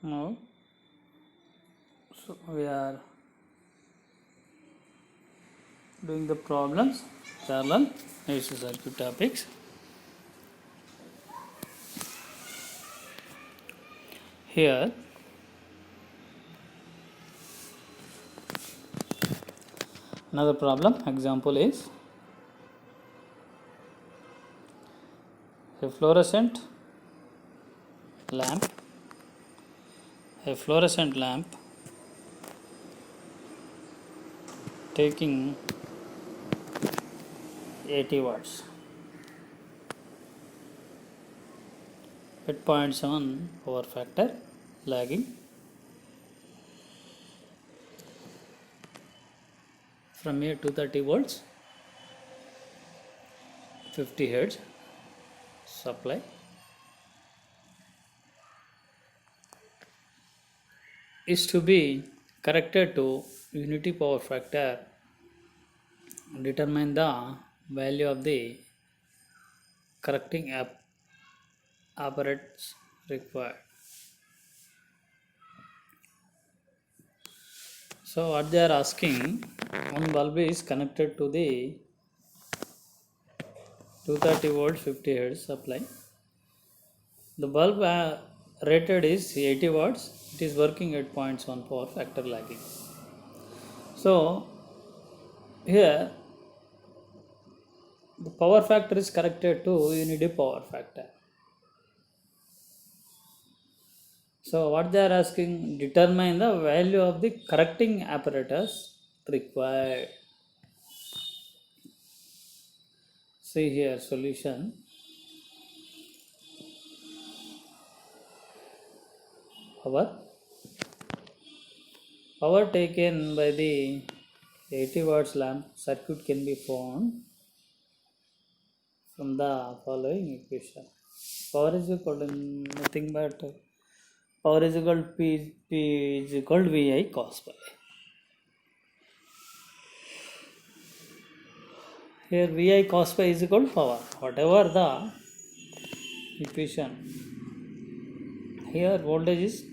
Now, so we are doing the problems, parallel AC circuit topics. Here, another problem example is a fluorescent lamp. A fluorescent lamp taking 80 watts. 8.7 power factor lagging from here 230 volts 50 hertz supply is to be corrected to unity power factor. Determine the value of the correcting apparatus required. So what they are asking, one bulb is connected to the 230 volt 50 hertz supply. The bulb rated is 80 watts. It is working at 0.1 power factor lagging. So here the power factor is corrected to unity power factor. So what they are asking, determine the value of the correcting apparatus required. See here solution. Power taken by the 80 watts lamp circuit can be found from the following equation. Power is equal to nothing but power is equal to P is equal to VI cos pi. Here VI cos pi is equal to power. Whatever the equation, here voltage is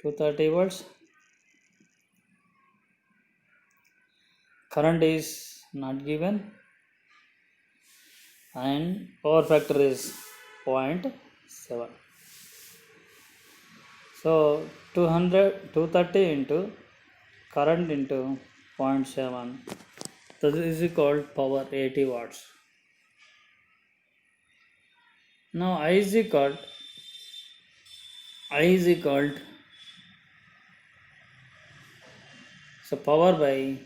230 volts, current is not given, and power factor is 0.7. So 230 into current into 0.7, this is equal to power 80 watts. Now I is equal so power by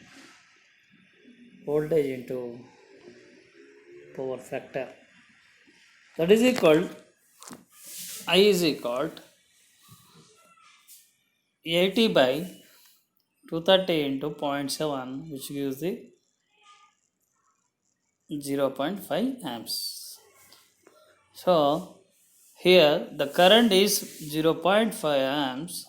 voltage into power factor, that is equal I is equal to 80 by 230 into 0.7, which gives the 0.5 amps. So here the current is 0.5 amps.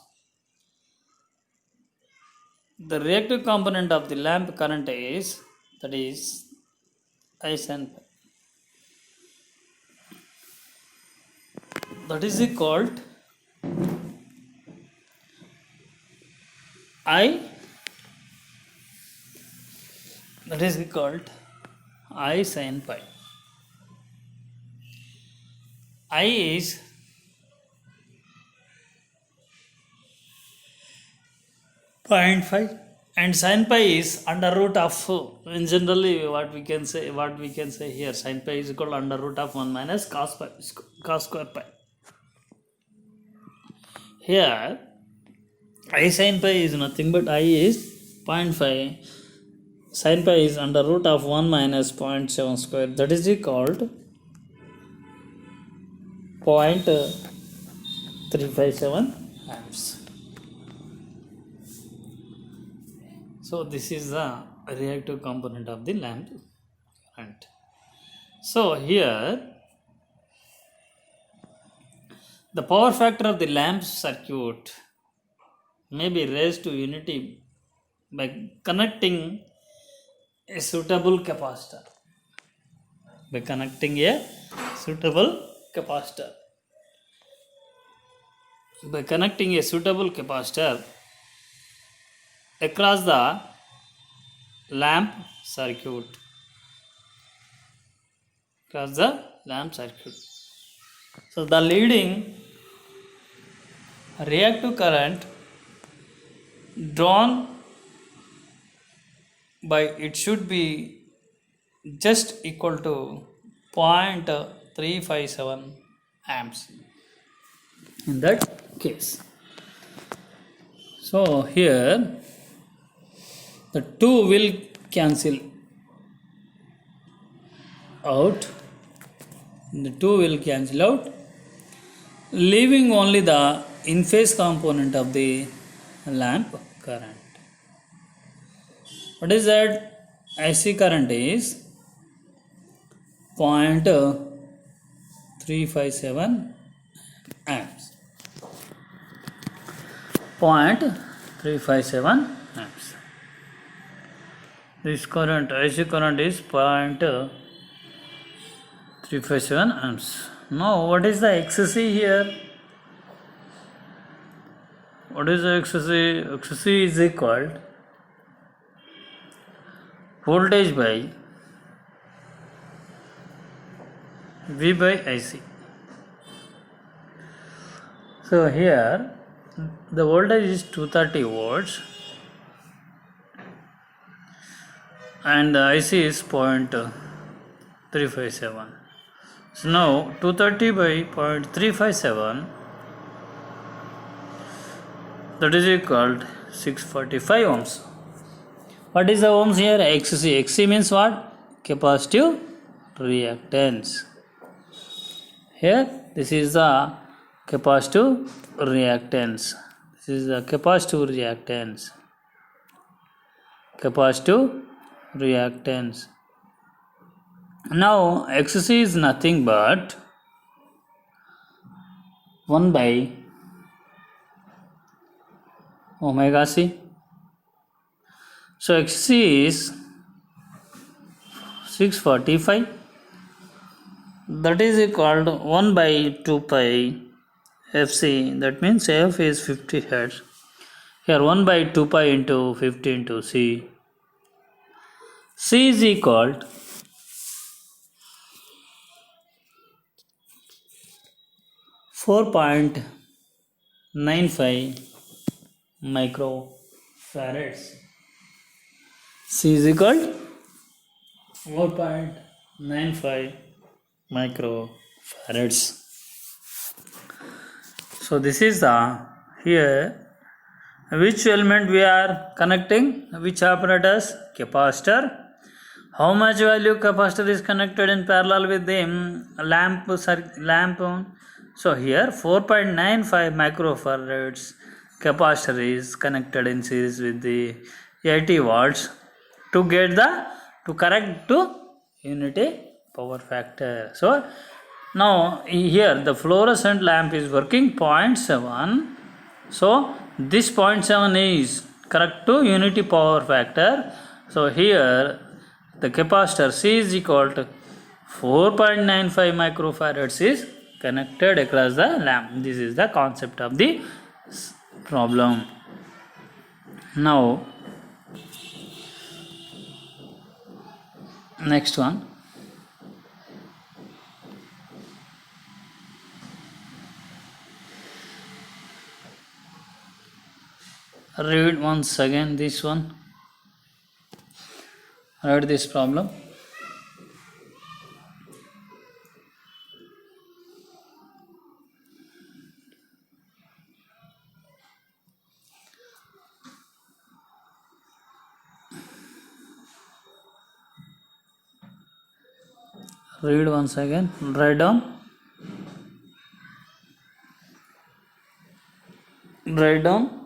The reactive component of the lamp current is, that is I sin pi. That is equal to I, that is equal to I sin pi. I is .5 and sin pi is under root of, in generally what we can say here, sin pi is equal to under root of 1 minus cos square pi. Here I sin pi is nothing but I is 0.5, sin pi is under root of 1 minus 0.7 square, that is equal to 0.357 amps. So this is the reactive component of the lamp current. So here the power factor of the lamp circuit may be raised to unity by connecting a suitable capacitor. by connecting a suitable capacitor across the lamp circuit. Across the lamp circuit. So the leading reactive current drawn by it should be just equal to 0.357 amps in that case. So here the two will cancel out, leaving only the in phase component of the lamp current. What is that? IC current is 0.357 amps. 0.357 amps. This current, IC current is 0.357 amps. Now, what is the XC here? What is the XC? XC is equal voltage by V by IC. So here the voltage is 230 volts and the IC is 0.357. So now 230 by 0.357, that is equal to 645 ohms. What is the ohms here? XC. XC means what? Capacitive reactance. Here this is the capacitive reactance. This is the capacitive reactance. Capacitive reactance. Now XC is nothing but 1 by omega C. So XC is 645. That is equal to 1 by 2 pi FC. That means F is 50 Hertz. Here 1 by 2 pi into 50 into C. C is equal to 4.95 microfarads. C is equal to 4.95 microfarads. So this is the here which element we are connecting, which apparatus? Capacitor. How much value capacitor is connected in parallel with the lamp? So here 4.95 microfarads capacitor is connected in series with the 80 watts to get to correct to unity power factor. So now here the fluorescent lamp is working 0.7. So this 0.7 is correct to unity power factor. So here the capacitor C is equal to 4.95 microfarads is connected across the lamp. This is the concept of the problem. Now next one. Read once again this one. Read this problem. Read once again. Write down. Write down.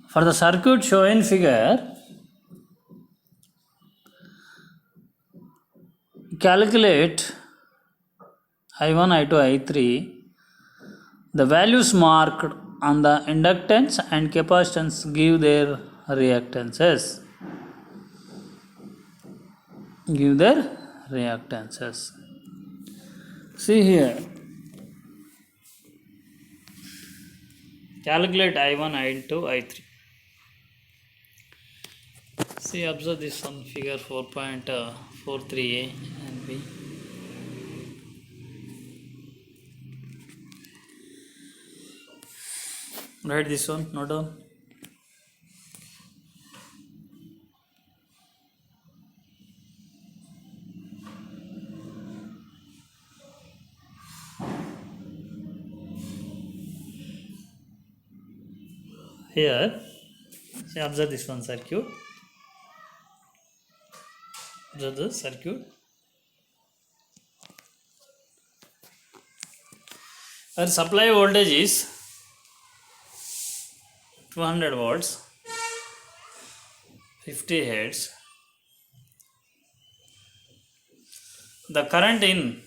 For the circuit shown in figure, calculate I1, I2, I3. The values marked on the inductance and capacitance give their reactances. See here. Calculate I1, I2, I3. See, observe this one, figure 4.43a and b. Write this one, note down. Here, see, observe this one circuit. Observe the circuit. Our supply voltage is 200 volts, 50 hertz. The current in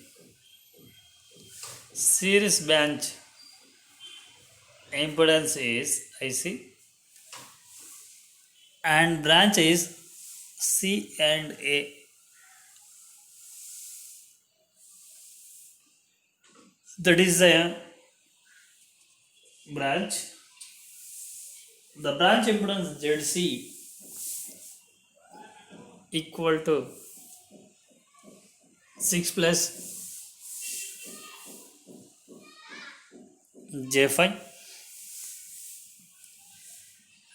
series branch impedance is IC and branch is C and A. That is a branch. The branch impedance ZC equal to 6 plus J5,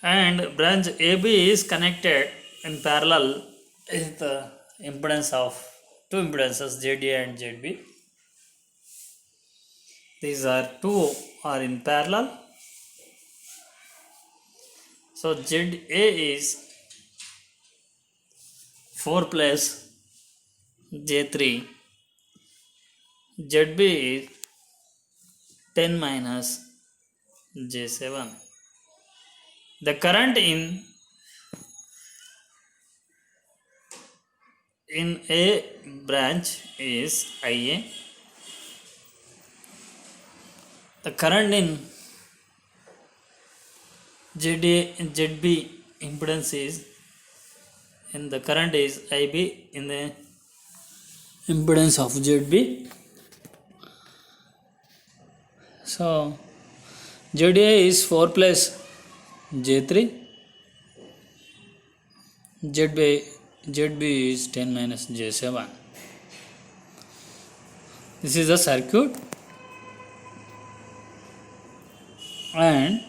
and branch AB is connected in parallel with the impedance of two impedances ZA and ZB. These are two are in parallel. So ZA is 4 plus J3, ZB is 10 minus J7. The current in A branch is IA. The current in ZB impedance is, and the current is IB in the impedance of ZB. So ZA is 4 plus J3, ZB is 10 minus J7. This is the circuit, and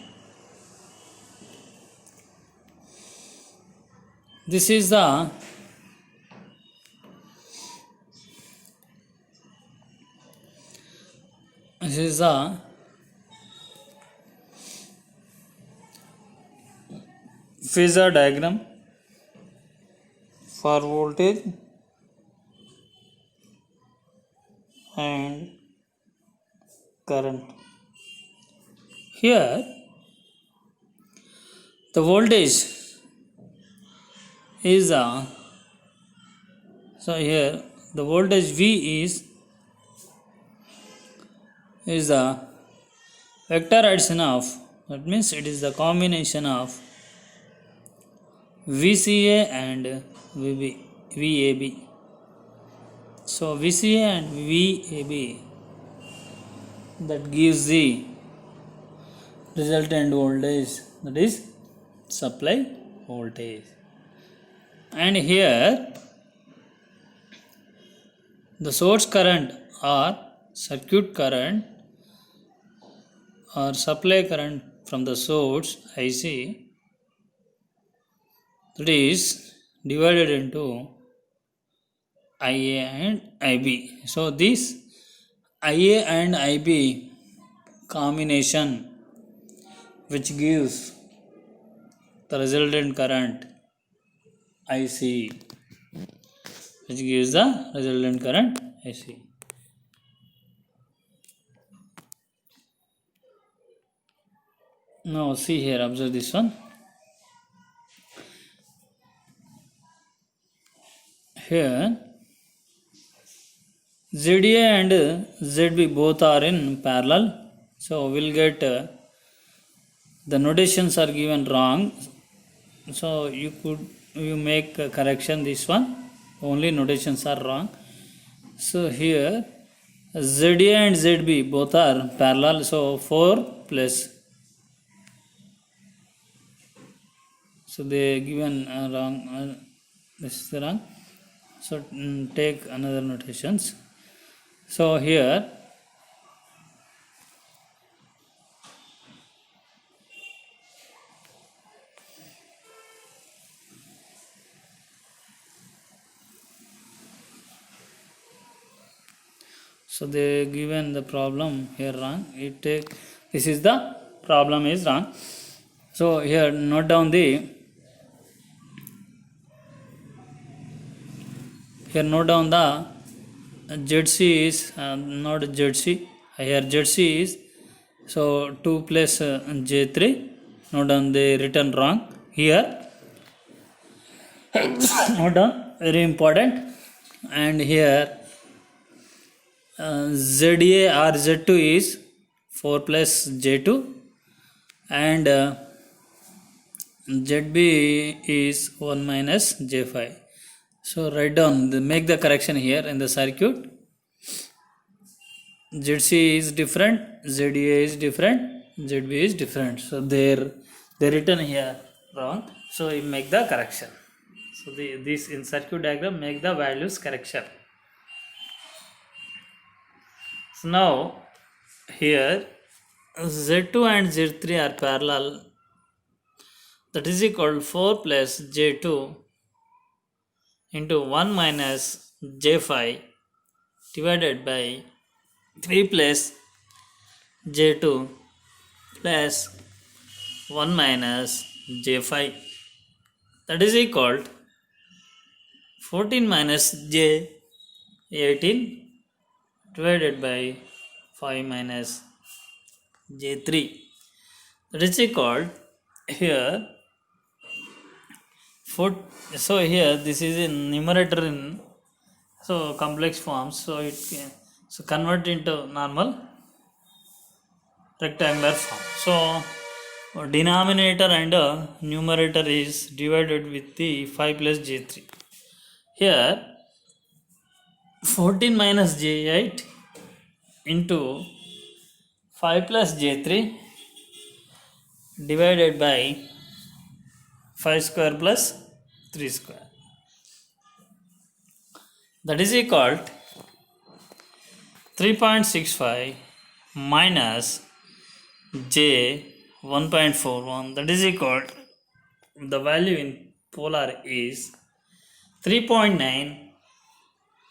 this is the phasor diagram for voltage and current. Here the voltage is here the voltage V is the vector addition of, that means it is the combination of VCA and VAB. So VCA and VAB, that gives the resultant voltage, that is supply voltage. And here the source current or circuit current or supply current from the source IC, that is divided into IA and IB. So this IA and IB combination, which gives the resultant current IC, which gives the resultant current IC. Now see here, observe this one. Here ZA and ZB both are in parallel, so we'll get the notations are given wrong, so you make a correction. This one only notations are wrong. So here ZA and ZB both are parallel, so 4 plus So they given wrong. This is wrong. So take another notations. So here so they given the problem here wrong. It take this is the problem is wrong. So here note down the ZC is not ZC. Here ZC is so 2 plus J3. Note down the written wrong here. Note down very important. And here ZA or Z2 is 4 plus J2 and ZB is 1 minus J5. So write down, make the correction here in the circuit. ZC is different, ZA is different, ZB is different. So they written here wrong. So you make the correction. So this in circuit diagram make the values correction. So now here Z2 and Z3 are parallel. That is equal to 4 plus J2 into 1 minus J5 divided by 3 plus J2 plus 1 minus J5. That is equal to 14 minus J18 divided by 5 minus J3. That is equal here. So here this is in numerator in so complex forms. So it can convert into normal rectangular form. So denominator and numerator is divided with the 5 plus J3. Here 14 minus J8 into 5 plus J3 divided by 5 square plus 3 square. That is equal to 3.65 minus J 1.41. That is equal to, the value in polar is 3.9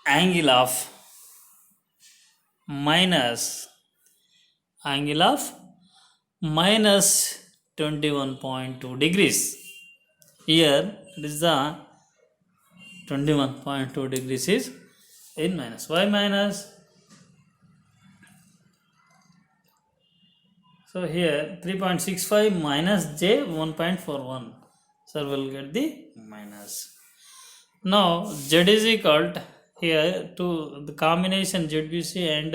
angle of minus 21.2 degrees. Here it is the 21.2 degrees is in minus. Why minus? So here 3.65 minus J 1.41. So we'll get the minus. Now Z is equal to here to the combination ZBC and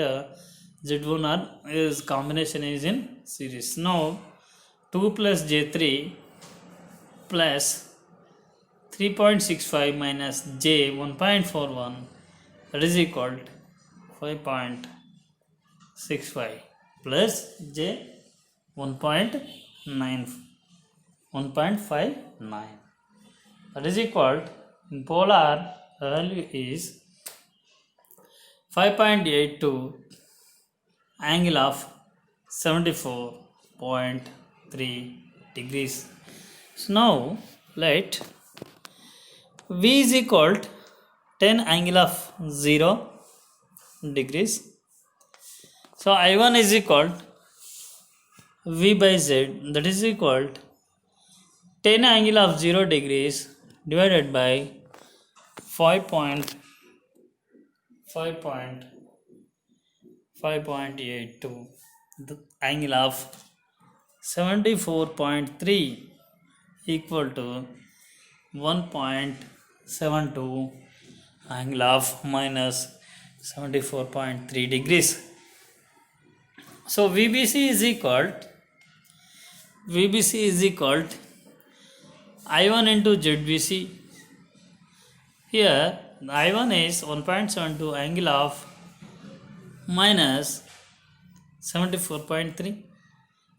Z1 are is combination is in series. Now 2 plus J3 plus 3.65 minus J 1.41, that is equal to 5.65 plus J 1.59, that is equal to, in polar value is 5.82 angle of 74.3 degrees. So now let V is equal to 10 angle of 0 degrees. So I1 is equal to V by Z, that is equal to 10 angle of 0 degrees divided by 5.82. The angle of 74.3 equal to 1.72 angle of minus 74.3 degrees. So VBC is equal to I1 into ZBC. Here I1 is 1.72 angle of minus 74.3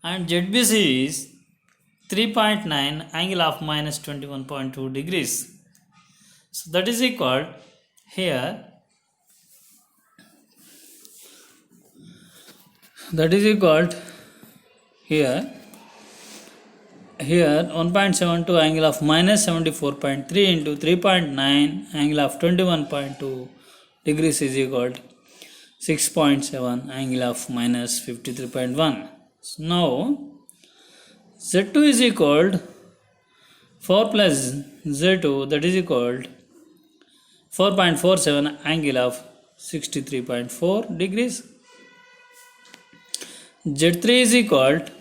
and ZBC is 3.9 angle of minus 21.2 degrees. So that is equal here, that is equal here 1.72 angle of minus 74.3 into 3.9 angle of 21.2 degrees is equal to 6.7 angle of minus 53.1. So now Z2 is equal to 4 plus Z2, that is equal to 4.47 angle of 63.4 degrees. Z3 is equal to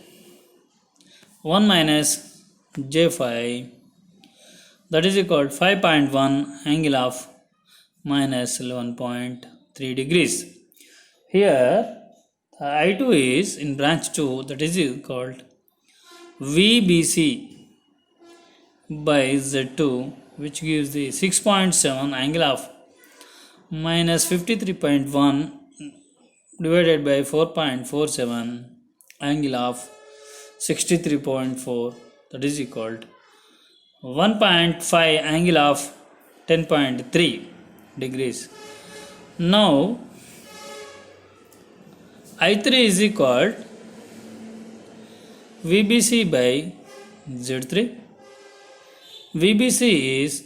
1 minus J5, that is equal to 5.1 angle of minus 11.3 degrees. Here I2 is in branch 2, that is equal to VBC by Z2, which gives the 6.7 angle of minus 53.1 divided by 4.47 angle of 63.4, that is equal to 1.5 angle of 10.3 degrees. Now I3 is equal to VBC by Z3. VBC is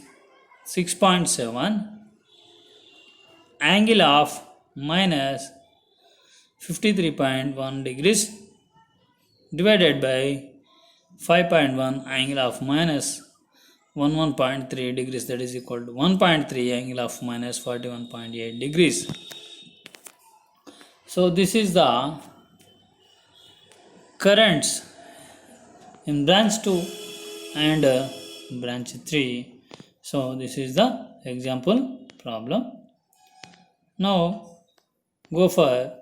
6.7 angle of minus 53.1 degrees divided by 5.1 angle of minus 11.3 degrees, that is equal to 1.3 angle of minus 41.8 degrees. So this is the currents in branch 2 and branch 3. So this is the example problem. Now go for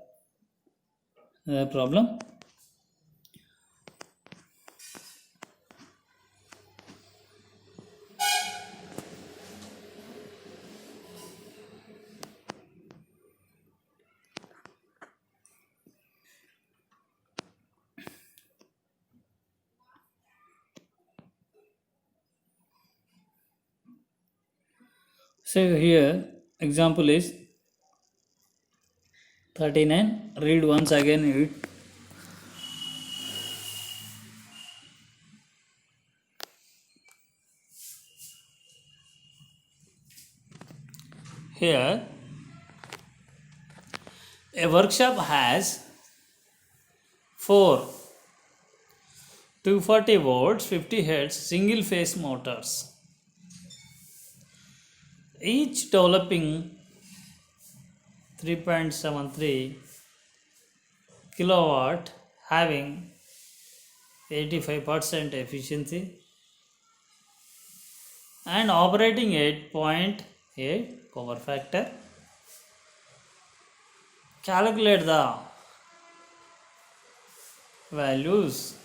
the problem. So here example is 39. Read once again it. Here a workshop has 4 240 volts 50 hertz single phase motors, each developing 3.73 kilowatt, having 85% efficiency and operating at 0.8 power factor. Calculate the values.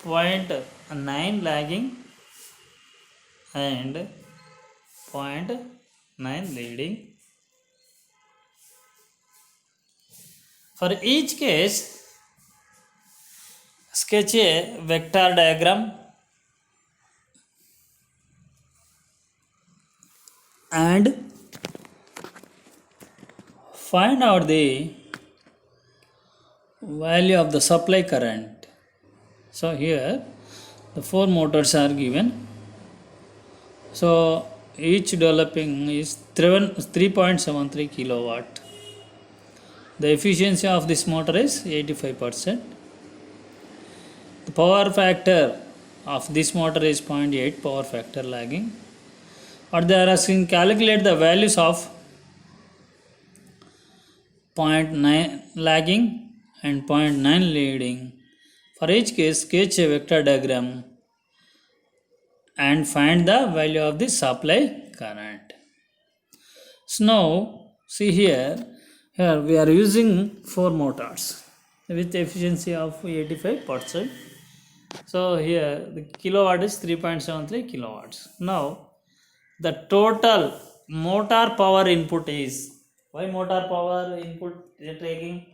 0.9 lagging and 0.9 leading. For each case, sketch a vector diagram and find out the value of the supply current. So here the 4 motors are given. So each developing is 3.73 kilowatt. The efficiency of this motor is 85%. The power factor of this motor is 0.8 power factor lagging. Or they are asking calculate the values of 0.9 lagging and 0.9 leading. For each case, sketch a vector diagram and find the value of the supply current. So now see here we are using 4 motors with efficiency of 85%. So here the kilowatt is 3.73 kilowatts. Now the total motor power input is, why motor power input taking?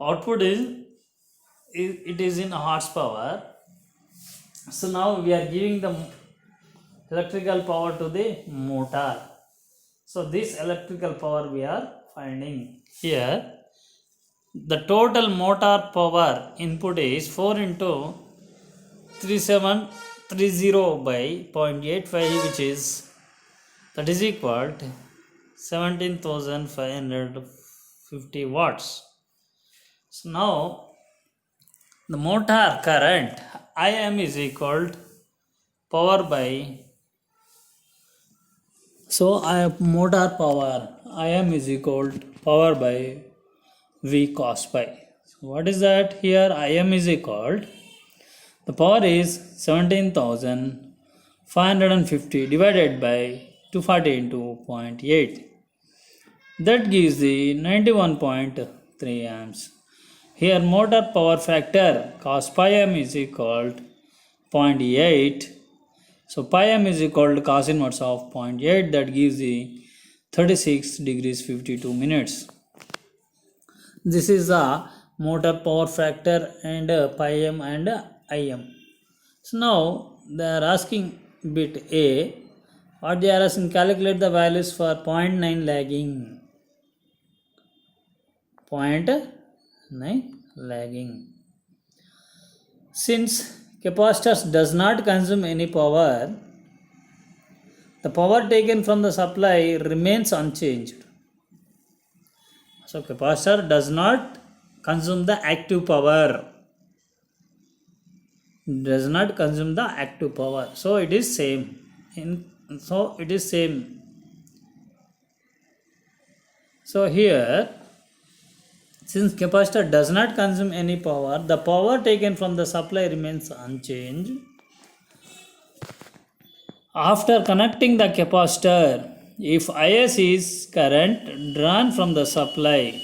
Output is it is in horsepower. So now we are giving the electrical power to the motor. So this electrical power we are finding here. The total motor power input is 4 into 3730 by 0.85, which is that is equal to 17,550 watts. So now the motor current Im is equal to power by, so motor power Im is equal to power by V cos pi. So what is that? Here Im is equal to, the power is 17,550 divided by 240 into 0.8. That gives the 91.3 amps. Here motor power factor cos pi m is equal to 0.8. So pi m is equal to cos inverse of 0.8, that gives the 36 degrees 52 minutes. This is the motor power factor and pi m and Im. So now they are asking bit A, what they are asking, calculate the values for 0.9 lagging. 0.9 lagging. Since capacitors does not consume any power, the power taken from the supply remains unchanged. So capacitor does not consume the active power. Does not consume the active power. So it is same. So here, since capacitor does not consume any power, the power taken from the supply remains unchanged. After connecting the capacitor, if Is is current drawn from the supply,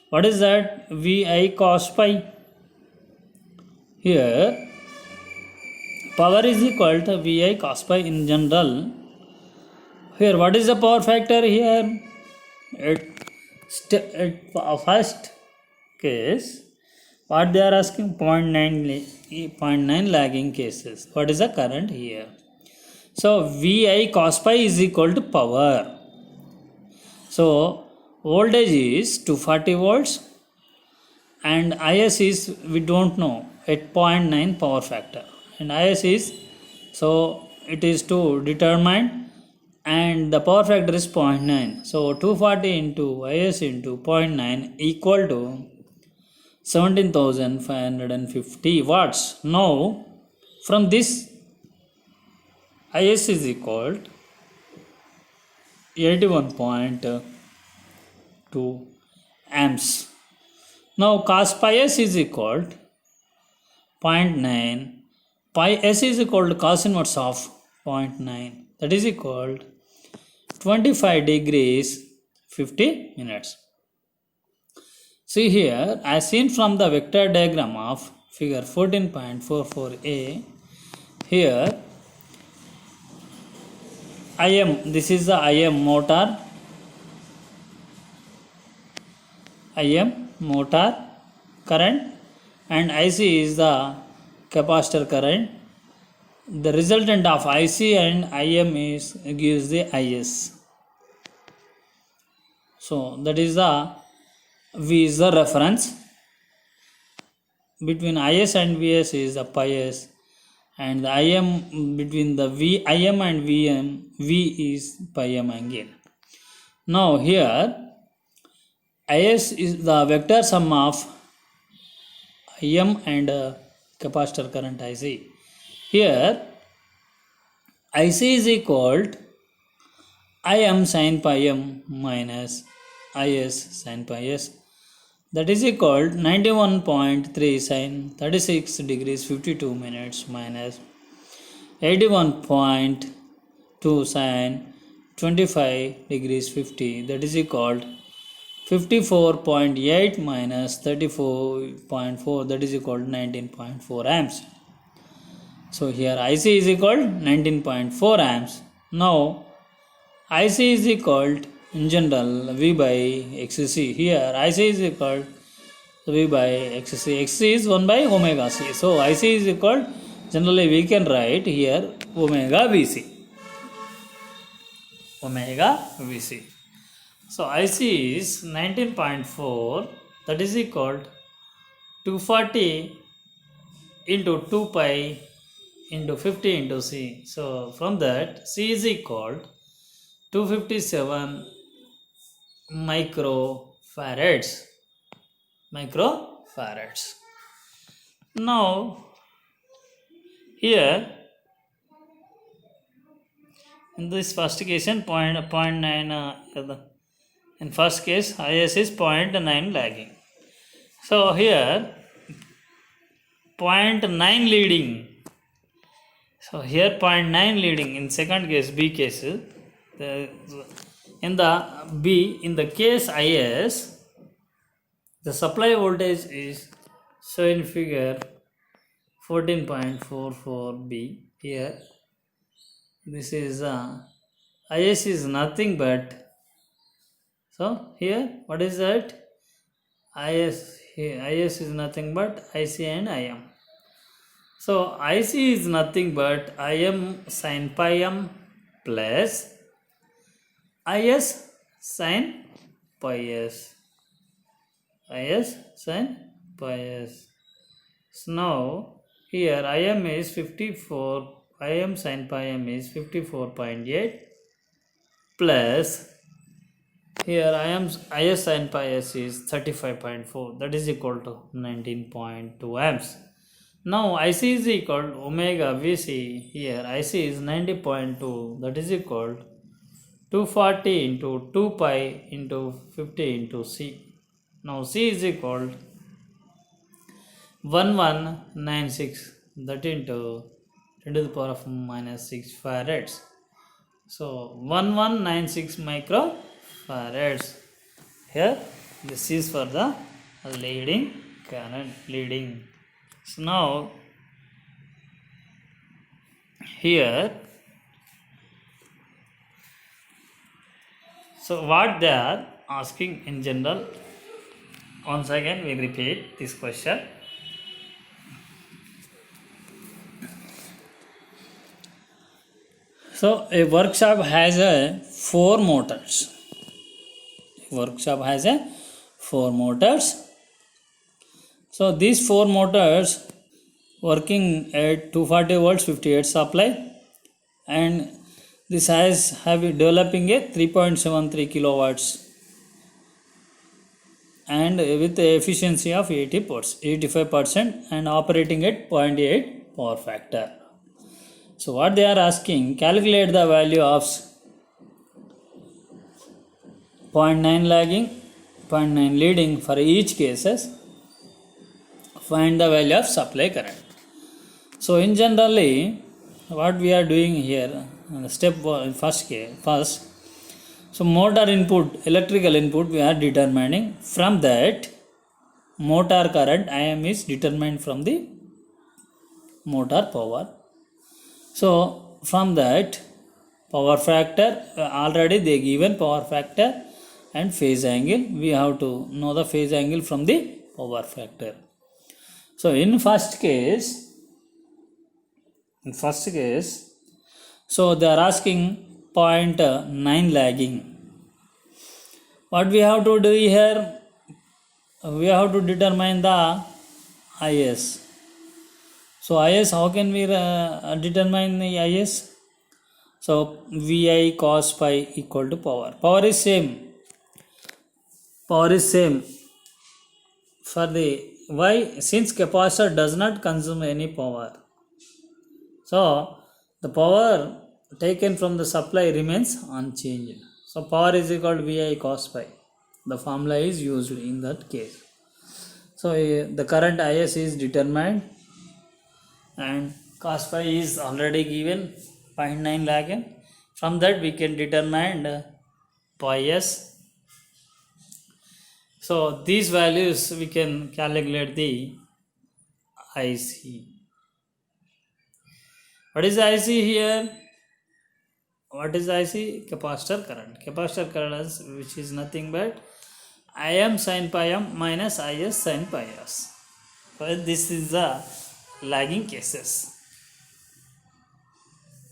what is that? Vi cos pi. Here, power is equal to Vi cos pi in general. Here, what is the power factor here? At first case, what they are asking, 0.9 lagging cases. What is the current here? So Vi cos pi is equal to power. So voltage is 240 volts and Is is, we don't know, at 0.9 power factor, and Is is, so it is to determine, and the power factor is 0.9. So 240 into Is into 0.9 equal to 17,550 watts. Now from this, Is is equal to 81.2 amps. Now cos pi s is equal to 0.9. Pi s is equal to cos inverse of 0.9. That is equal to 25 degrees 50 minutes. See here, as seen from the vector diagram of figure 14.44a, here Im, this is the Im motor current, and Ic is the capacitor current. The resultant of Ic and Im gives the Is. So that is the V is the reference. Between Is and Vs is the pi s, and the Im between the Im and Vm, V is pi m again. Now here Is is the vector sum of Im and capacitor current Ic. Here Ic is equal to Im sin pi m minus Is sin pi s, that is equal to 91.3 sin 36 degrees 52 minutes minus 81.2 sin 25 degrees 50, that is equal to 54.8 minus 34.4, that is equal to 19.4 amps. So here Ic is equal to 19.4 amps. Now Ic is equal to, in general, V by XC. Here Ic is equal to V by XC. XC is 1 by omega c. So Ic is equal to Generally we can write here omega Vc. Omega Vc. So IC is 19.4, that is equal to 240 into 2 pi into 50 into C. So from that C is equal to 257 microfarads. Now here in this first case, point 9 in first case IS is 0.9 lagging. So here 0.9 leading. So here 0.9 leading in second case, B case. In the case IS, the supply voltage is shown in figure 14.44B. Here this is IS is nothing but, so here what is that? IS is nothing but IC and IM. So IC is nothing but IM sin pi m plus IS sin pi s. So now here IM is 54. IM sin pi m is 54.8 plus here IS sin pi s is 35.4, that is equal to 19.2 amps. Now IC is equal to omega Vc. Here IC is 90.2, that is equal to 240 into 2 pi into 50 into C. Now C is equal to 1196, that into 10 to the power of minus 6 farads. So 1196 microfarads. Here this is for the leading current, leading. So now here, so what they are asking in general, once again we repeat this question. So a workshop has four motors. So these four motors working at 240 volts 58 supply, and this have developing a 3.73 kilowatts and with the efficiency of 85% and operating at 0.8 power factor. So what they are asking, calculate the value of 0.9 lagging, 0.9 leading for each cases. Find the value of supply current. So in generally, what we are doing here, step one, first, so motor input, electrical input we are determining. From that, motor current IM is determined from the motor power. So from that, power factor, already they given power factor and phase angle. We have to know the phase angle from the power factor. So in first case, so they are asking 0.9 lagging. What we have to do here, we have to determine the IS. So IS, how can we determine the IS? So VI cos pi equal to power. Power is same for the, why? Since capacitor does not consume any power, so the power taken from the supply remains unchanged. So power is equal to VI cos pi. The formula is used in that case. So the current IS is determined and cos pi is already given 0.9 lagging. From that we can determine pi s. So these values we can calculate the IC. What is IC here? What is IC? Capacitor current. Capacitor current, which is nothing but IM sin pi m minus IS sin pi s. So this is the lagging cases.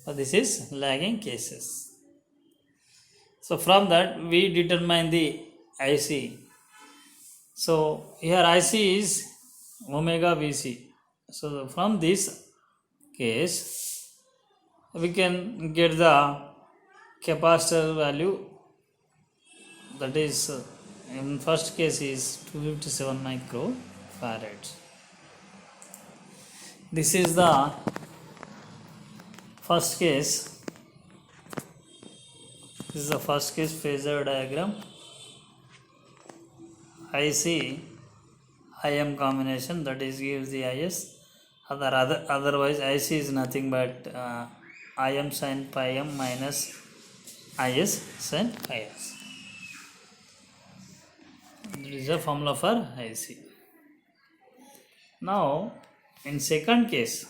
So this is lagging cases. So from that we determine the IC. So here IC is omega Vc. So from this case we can get the capacitor value, that is in first case is 257 microfarads. This is the first case. This is the first case phasor diagram. IC IM combination, that is gives the IS. Otherwise IC is nothing but IM sin pi m minus IS sin pi s. This is the formula for IC. Now in second case,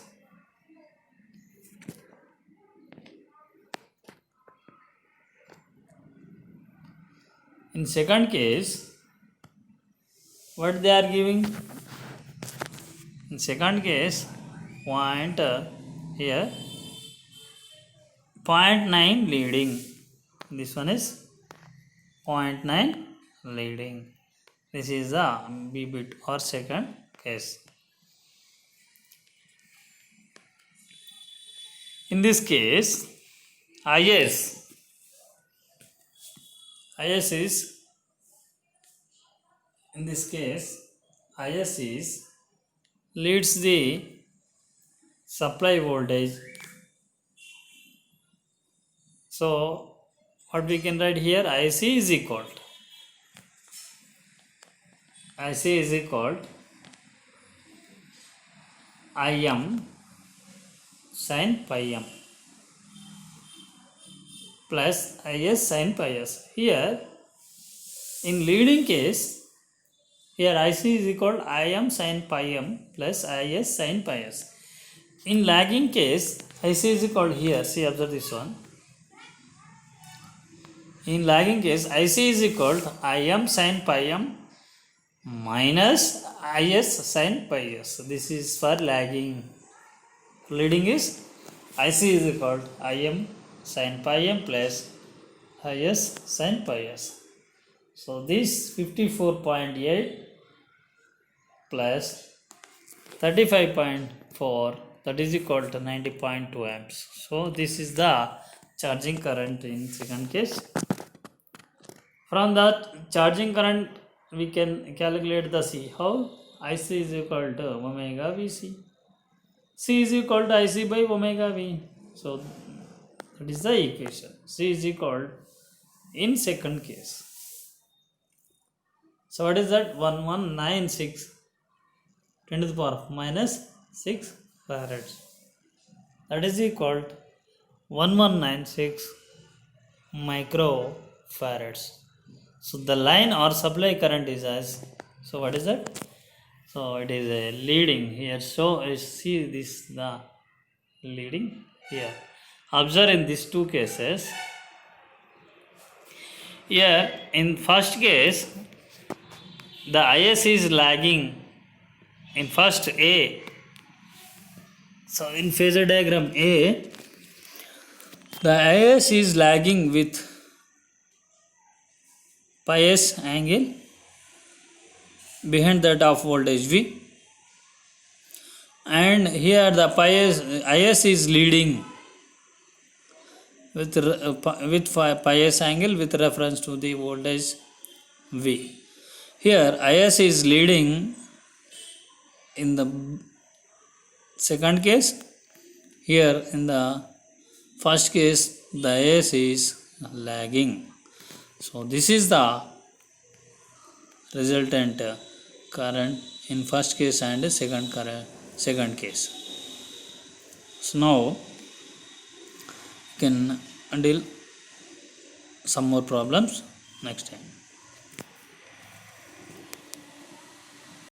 what they are giving? In second case, point here 0.9 leading. This one is 0.9 leading. This is the B bit or second case. In this case, IS is, in this case, IS is leads the supply voltage. So what we can write here, IC is equal IM sin pi m plus IS sin pi s. Here in leading case, here IC is equal to IM sin pi m plus IS sin pi s. In lagging case, IC is equal to, here, see, observe this one. In lagging case, IC is equal to IM sin pi m minus IS sin pi s. This is for lagging. Leading is IC is equal to IM sin pi m plus IS sin pi s. So this 54.8 plus 35.4, that is equal to 90.2 amps. So this is the charging current in second case. From that charging current we can calculate the C. How? IC is equal to omega Vc. C is equal to IC by omega V. So that is the equation. C is equal in second case. So what is that? 1196 10 to the power minus 6 farads. That is equal to 1196 microfarads. So the line or supply current is as, so what is that? So it is a leading here. So see this, the leading here. Observe in these two cases. Here in first case, the IS is lagging in first A. So in phasor diagram A, the IS is lagging with pi s angle behind that of voltage V, and here the IS is leading with pi s angle with reference to the voltage V. Here IS is leading in the second case. Here in the first case the IS is lagging. So this is the resultant current in first case and second case. So now you can deal some more problems next time.